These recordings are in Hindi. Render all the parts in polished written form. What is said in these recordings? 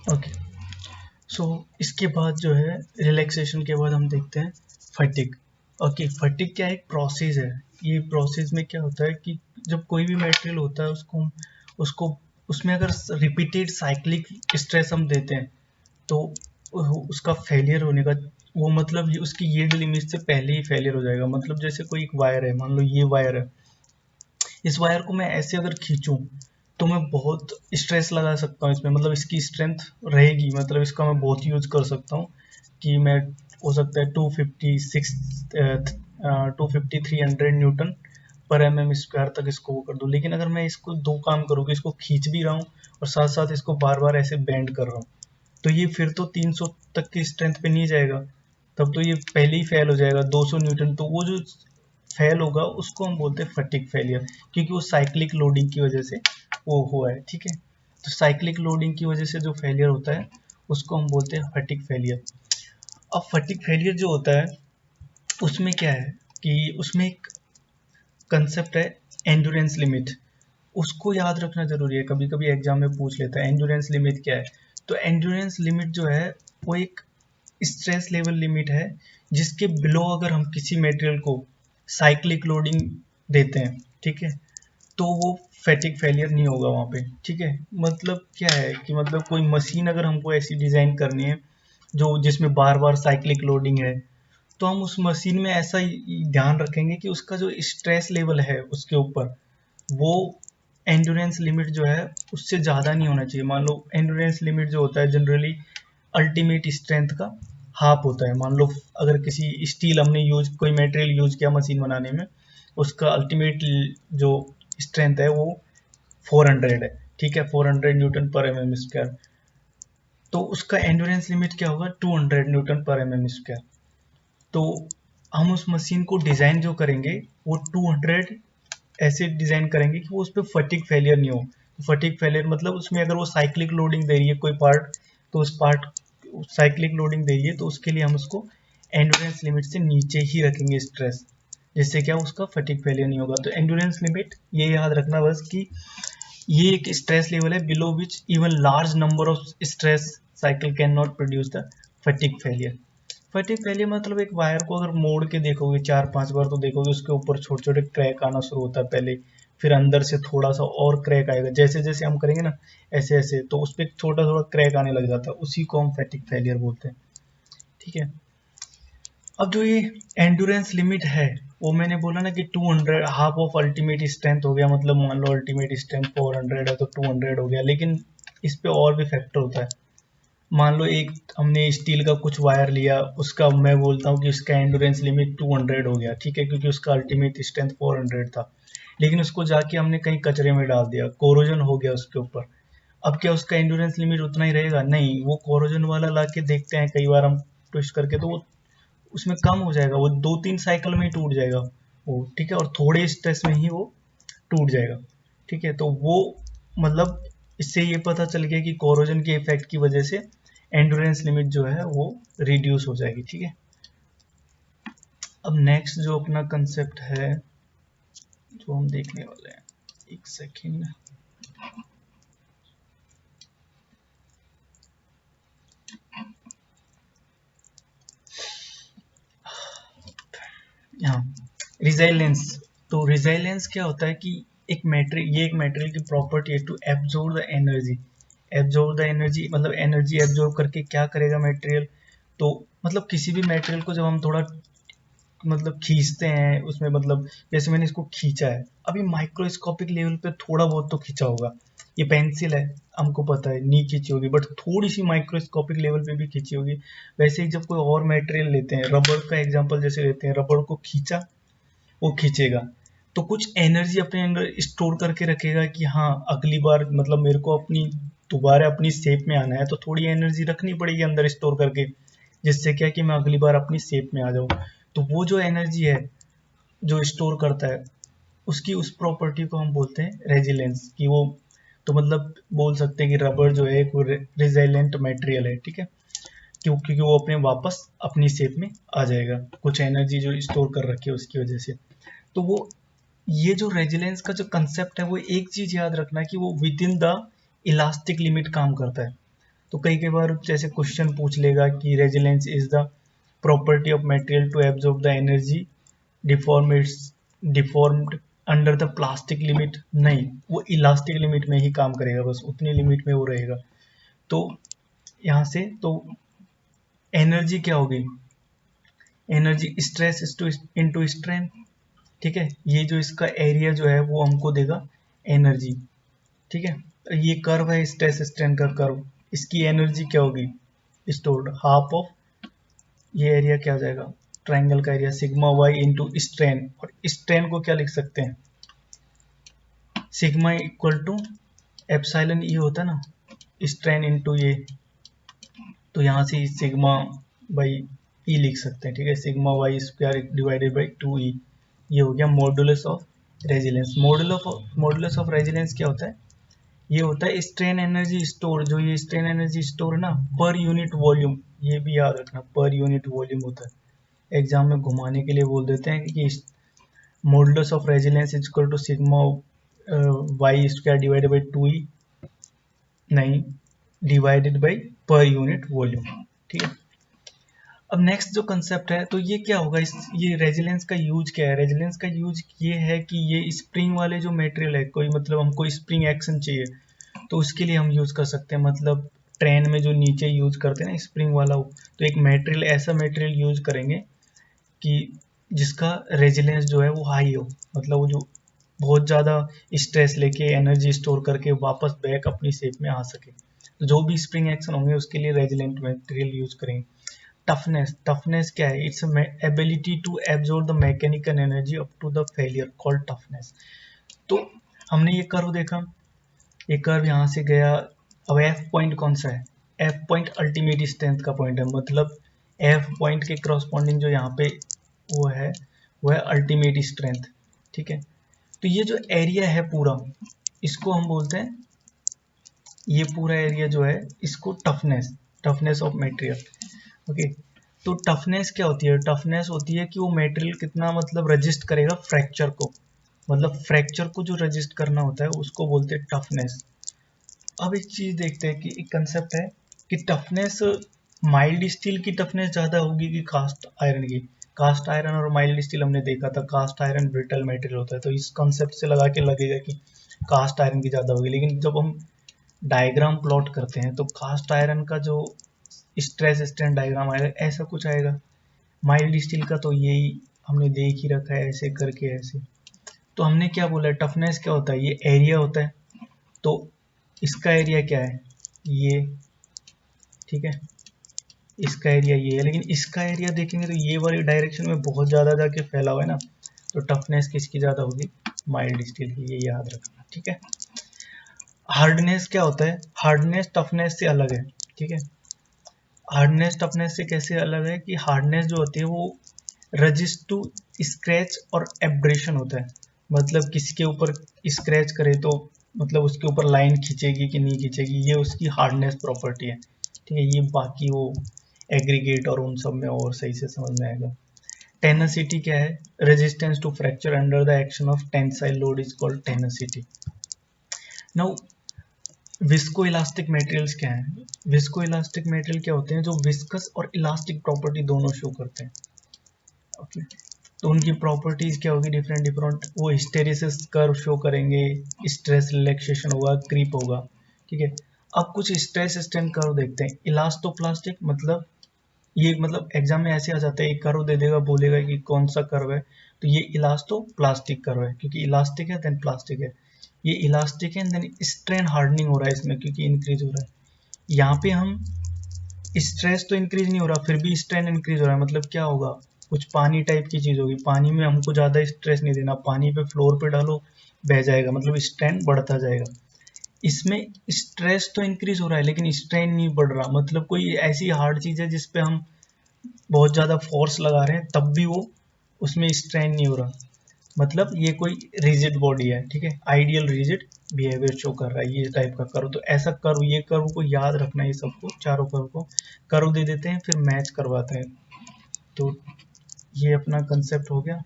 ओके। सो इसके बाद जो है रिलैक्सेशन के बाद हम देखते हैं फटीग। ओके, फटीग क्या एक प्रोसेस है। ये प्रोसेस में क्या होता है कि जब कोई भी मटेरियल होता है उसको उसमें अगर रिपीटेड साइक्लिक स्ट्रेस हम देते हैं तो उसका फेलियर होने का वो मतलब उसकी यील्ड लिमिट से पहले ही फेलियर हो जाएगा। मतलब जैसे कोई एक वायर है, मान लो ये वायर है, इस वायर को मैं ऐसे अगर खींचूं तो मैं बहुत स्ट्रेस लगा सकता हूँ इसमें, मतलब इसकी स्ट्रेंथ रहेगी, मतलब इसका मैं बहुत यूज कर सकता हूँ कि मैं हो सकता है 256 250 300 न्यूटन पर MM² तक इसको वो कर दूं। लेकिन अगर मैं इसको दो काम करूँ कि इसको खींच भी रहा हूँ और साथ साथ इसको बार बार ऐसे बेंड कर रहा हूँ, तो ये फिर तो 300 तक की स्ट्रेंथ पे नहीं जाएगा, तब तो ये पहले ही फेल हो जाएगा 200 न्यूटन। तो वो जो फेल होगा उसको हम बोलते हैं फटीग फेलियर, क्योंकि वो साइक्लिक लोडिंग की वजह से वो हुआ है। ठीक है, तो साइक्लिक लोडिंग की वजह से जो फेलियर होता है उसको हम बोलते हैं फटीग फेलियर। अब फटीग फेलियर जो होता है उसमें क्या है कि उसमें एक कंसेप्ट है एंड्योरेंस लिमिट, उसको याद रखना जरूरी है, कभी कभी एग्जाम में पूछ लेता है एंड्योरेंस लिमिट क्या है। तो एंड्योरेंस लिमिट जो है वो एक स्ट्रेस लेवल लिमिट है जिसके बिलो अगर हम किसी मटेरियल को साइक्लिक लोडिंग देते हैं, ठीक है, तो वो फैटिक फेलियर नहीं होगा वहाँ पे। ठीक है, मतलब क्या है कि मतलब कोई मशीन अगर हमको ऐसी डिजाइन करनी है जो जिसमें बार बार साइक्लिक लोडिंग है, तो हम उस मशीन में ऐसा ध्यान रखेंगे कि उसका जो स्ट्रेस लेवल है उसके ऊपर वो एंड्योरेंस लिमिट जो है उससे ज़्यादा नहीं होना चाहिए। मान लो एंड्योरेंस लिमिट जो होता है जनरली अल्टीमेट स्ट्रेंथ का हाफ होता है। मान लो अगर किसी स्टील हमने यूज कोई मटेरियल यूज किया मशीन बनाने में, उसका अल्टीमेट जो स्ट्रेंथ है वो 400 है, ठीक है, 400 न्यूटन पर MM²। तो उसका एंड्योरेंस लिमिट क्या होगा 200 न्यूटन पर MM²। तो हम उस मशीन को डिज़ाइन जो करेंगे वो 200 ऐसे डिज़ाइन करेंगे कि वो उस पर फटीग फेलियर नहीं हो। फटीग फेलियर मतलब उसमें अगर वो साइक्लिक लोडिंग दे रही है कोई पार्ट, तो उस पार्ट साइक्लिक लोडिंग दे रही है तो उसके लिए हम उसको एंड्योरेंस लिमिट से नीचे ही रखेंगे स्ट्रेस, जिससे क्या उसका फटीग फेलियर नहीं होगा। तो एंड्योरेंस लिमिट ये याद रखना बस कि ये एक स्ट्रेस लेवल है below which even large number of stress cycle can not produce the fatigue failure. Fatigue failure मतलब एक वायर को अगर मोड़ के देखोगे 4-5 बार तो देखोगे उसके ऊपर छोटे छोटे क्रैक आना शुरू होता है पहले, फिर अंदर से थोड़ा सा और क्रैक आएगा, जैसे जैसे हम करेंगे ना ऐसे ऐसे तो उस पर छोटा थोड़ा क्रैक आने लग जाता है, उसी को हम फैटिग फेलियर बोलते हैं। ठीक है, अब जो ये एंड्योरेंस लिमिट है वो मैंने बोला ना कि 200 हाफ ऑफ अल्टीमेट स्ट्रेंथ हो गया, मतलब मान लो अल्टीमेट स्ट्रेंथ 400 है तो 200 हो गया। लेकिन इस पे और भी फैक्टर होता है। मान लो एक हमने स्टील का कुछ वायर लिया, उसका मैं बोलता हूँ कि उसका एंड्योरेंस लिमिट 200 हो गया, ठीक है, क्योंकि उसका अल्टीमेट स्ट्रेंथ 400 था। लेकिन उसको जाके हमने कहीं कचरे में डाल दिया, कोरोजन हो गया उसके ऊपर। अब क्या उसका एंड्योरेंस लिमिट उतना ही रहेगा? नहीं, वो कोरोजन वाला ला के देखते हैं कई बार हम ट्विस्ट करके, तो वो उसमें कम हो जाएगा, वो 2-3 साइकिल में ही टूट जाएगा वो, ठीक है, और थोड़े स्ट्रेस में ही वो टूट जाएगा। ठीक है, तो वो मतलब इससे ये पता चल गया कि कोरोजन के इफेक्ट की वजह से एंड्योरेंस लिमिट जो है वो रिड्यूस हो जाएगी। ठीक है, अब नेक्स्ट जो अपना कंसेप्ट है जो हम देखने वाले हैं, एक सेकेंड। हाँ, रिजाइलेंस। तो रिजाइलेंस क्या होता है कि एक मैटेरियल, ये एक मैटेरियल की प्रॉपर्टी है to absorb the energy. Absorb the energy मतलब एनर्जी एब्जॉर्ब करके क्या करेगा मटेरियल। तो मतलब किसी भी मटेरियल को जब हम थोड़ा मतलब खींचते हैं उसमें, मतलब जैसे मैंने इसको खींचा है, अभी माइक्रोस्कोपिक लेवल पे थोड़ा बहुत तो खींचा होगा, ये पेंसिल है हमको पता है नहीं खींची होगी, बट थोड़ी सी माइक्रोस्कोपिक लेवल पे भी खींची होगी। वैसे ही जब कोई और मटेरियल लेते हैं, रबड़ का एग्जांपल जैसे लेते हैं, रबड़ को खींचा, वो खींचेगा तो कुछ एनर्जी अपने अंदर स्टोर करके रखेगा कि हाँ अगली बार मतलब मेरे को अपनी दोबारा अपनी शेप में आना है तो थोड़ी एनर्जी रखनी पड़ेगी अंदर स्टोर करके, जिससे क्या कि मैं अगली बार अपनी शेप में आ जाऊँ। तो वो जो एनर्जी है जो स्टोर करता है उसकी उस प्रॉपर्टी को हम बोलते हैं रेजिलेंस, कि वो तो मतलब बोल सकते हैं कि रबर जो है एक रेजिलेंट मटेरियल है। ठीक है, क्योंकि वो अपने वापस अपनी शेप में आ जाएगा, कुछ एनर्जी जो स्टोर कर रखी है उसकी वजह से। तो वो ये जो रेजिलेंस का जो कंसेप्ट है वो एक चीज याद रखना है कि वो with in the elastic limit काम करता है। तो कई बार जैसे क्वेश्चन पूछ लेगा कि resilience is the property of material to absorb the energy deformed under the plastic limit. नहीं, वो इलास्टिक लिमिट में ही काम करेगा, बस उतनी लिमिट में वो रहेगा। तो यहाँ से तो एनर्जी क्या होगी, एनर्जी स्ट्रेस इनटू स्ट्रेन। ठीक है, ये जो इसका एरिया जो है वो हमको देगा एनर्जी। ठीक है, ये कर्व है स्ट्रेस स्ट्रेन का कर्व, इसकी एनर्जी क्या होगी स्टोर्ड, हाफ ऑफ ये एरिया क्या आ जाएगा ट्राइंगल का area sigma y into strain. और स्ट्रेन को क्या लिख सकते हैं, sigma equal to epsilon E होता है ना, स्ट्रेन इंटू ये, तो यहाँ से सिग्मा बाई ई लिख सकते हैं। ठीक है, sigma y square divided by 2 E, ये हो गया modulus of resilience. Modulus of resilience क्या होता है, ये होता है स्ट्रेन एनर्जी स्टोर, जो ये स्ट्रेन एनर्जी स्टोर है ना पर यूनिट वॉल्यूम, ये भी याद रखना पर यूनिट वॉल्यूम होता है। एग्जाम में घुमाने के लिए बोल देते हैं कि modulus of resilience is equal to sigma y square divided by 2 E, नहीं, divided by per unit volume. ठीक है, अब नेक्स्ट जो कंसेप्ट है, तो ये क्या होगा, ये रेजिलेंस का यूज क्या है, रेजिलेंस का यूज ये है कि ये स्प्रिंग वाले जो मटेरियल है, कोई मतलब हमको स्प्रिंग एक्शन चाहिए तो उसके लिए हम यूज कर सकते हैं। मतलब ट्रेन में जो नीचे यूज करते हैं ना स्प्रिंग वाला, तो एक मटेरियल, ऐसा मटेरियल यूज करेंगे कि जिसका रेजिलेंस जो है वो हाई हो, मतलब वो जो बहुत ज़्यादा स्ट्रेस लेके एनर्जी स्टोर करके वापस बैक अपनी शेप में आ सके। तो जो भी स्प्रिंग एक्शन होंगे उसके लिए रेजिलेंट मटेरियल यूज करेंगे। टफनेस क्या है, it's ability to absorb the mechanical energy up to the failure called toughness. तो हमने ये कर्व देखा, ये कर्व यहाँ से गया, अब एफ पॉइंट कौन सा है, एफ पॉइंट अल्टीमेट स्ट्रेंथ का पॉइंट है, मतलब एफ पॉइंट के करस्पॉन्डिंग जो यहाँ पे वो है अल्टीमेट स्ट्रेंथ। ठीक है, तो ये जो एरिया है पूरा, इसको हम बोलते हैं, ये पूरा एरिया जो है इसको टफनेस ऑफ मटेरियल। ओके, तो टफनेस क्या होती है, टफनेस होती है कि वो मटेरियल कितना मतलब रजिस्ट करेगा फ्रैक्चर को, मतलब फ्रैक्चर को जो रजिस्ट करना होता है उसको बोलते हैं टफनेस। अब एक चीज देखते हैं कि एक कंसेप्ट है कि टफनेस माइल्ड स्टील की टफनेस ज्यादा होगी कि कास्ट आयरन की। कास्ट आयरन और माइल्ड स्टील हमने देखा था, कास्ट आयरन ब्रिटल मटेरियल होता है, तो इस कंसेप्ट से लगा के लगेगा कि कास्ट आयरन की ज्यादा होगी, लेकिन जब हम डायग्राम प्लॉट करते हैं तो कास्ट आयरन का जो स्ट्रेस स्ट्रेन डायग्राम आएगा ऐसा कुछ आएगा, माइल्ड स्टील का तो यही हमने देख ही रखा है ऐसे करके ऐसे। तो हमने क्या बोला, टफनेस क्या होता है, ये एरिया होता है, तो इसका एरिया क्या है ये, ठीक है, इसका एरिया ये है, लेकिन इसका एरिया देखेंगे तो ये वाली डायरेक्शन में बहुत ज़्यादा जाके फैला हुआ है ना, तो टफनेस किसकी ज़्यादा होगी, माइल्ड स्टील की, ये याद रखना। ठीक है, हार्डनेस क्या होता है, हार्डनेस टफनेस से अलग है। ठीक है, हार्डनेस टफनेस से कैसे अलग है कि हार्डनेस जो होती है वो रजिस्ट टू स्क्रैच और एब्रेशन होता है, मतलब किसी के ऊपर स्क्रैच करे तो मतलब उसके ऊपर लाइन खींचेगी कि नहीं खींचेगी, ये उसकी हार्डनेस प्रॉपर्टी है। ठीक है, ये बाकी वो एग्रीगेट और उन सब में और सही से समझ में आएगा। टेनसिटी क्या है, resistance to fracture under the action of tensile load is called tenacity. Now viscoelastic materials क्या हैं, विस्को इलास्टिक मटेरियल क्या होते हैं, जो विस्कस और इलास्टिक प्रॉपर्टी दोनों शो करते हैं। ओके, तो उनकी प्रॉपर्टीज क्या होगी, डिफरेंट डिफरेंट, वो हिस्टेरिसिस कर्व शो करेंगे, स्ट्रेस रिलैक्सेशन होगा, क्रीप होगा। ठीक है, अब कुछ स्ट्रेस स्ट्रेन कर्व देखते हैं। इलास्टोप्लास्टिक मतलब ये मतलब एग्जाम में ऐसे आ जाता है, एक कर्व दे देगा, बोलेगा कि कौन सा कर्व है, तो ये इलास्टोप्लास्टिक कर्व है, क्योंकि इलास्टिक है देन प्लास्टिक है, ये इलास्टिक है देन स्ट्रेन हार्डनिंग हो रहा है इसमें क्योंकि इंक्रीज हो रहा है। यहाँ पे हम स्ट्रेस तो इंक्रीज नहीं हो रहा फिर भी स्ट्रेन इंक्रीज हो रहा है, मतलब क्या होगा, कुछ पानी टाइप की चीज होगी, पानी में हमको ज्यादा स्ट्रेस नहीं देना, पानी पे फ्लोर पे डालो बह जाएगा, मतलब स्ट्रेन बढ़ता जाएगा। इसमें स्ट्रेस तो इंक्रीज हो रहा है लेकिन स्ट्रेन नहीं बढ़ रहा, मतलब कोई ऐसी हार्ड चीज है जिसपे हम बहुत ज़्यादा फोर्स लगा रहे हैं तब भी वो उसमें स्ट्रेन नहीं हो रहा, मतलब ये कोई रिजिड बॉडी है। ठीक है, आइडियल रिजिड बिहेवियर शो कर रहा है ये टाइप का कर्व। तो ऐसा कर्व, ये कर्व को याद रखना है, ये सबको चारों कर्व को कर्व दे देते हैं फिर मैच करवाते हैं। तो ये अपना कंसेप्ट हो गया।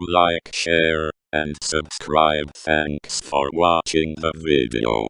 Like, share, and subscribe. Thanks for watching the video.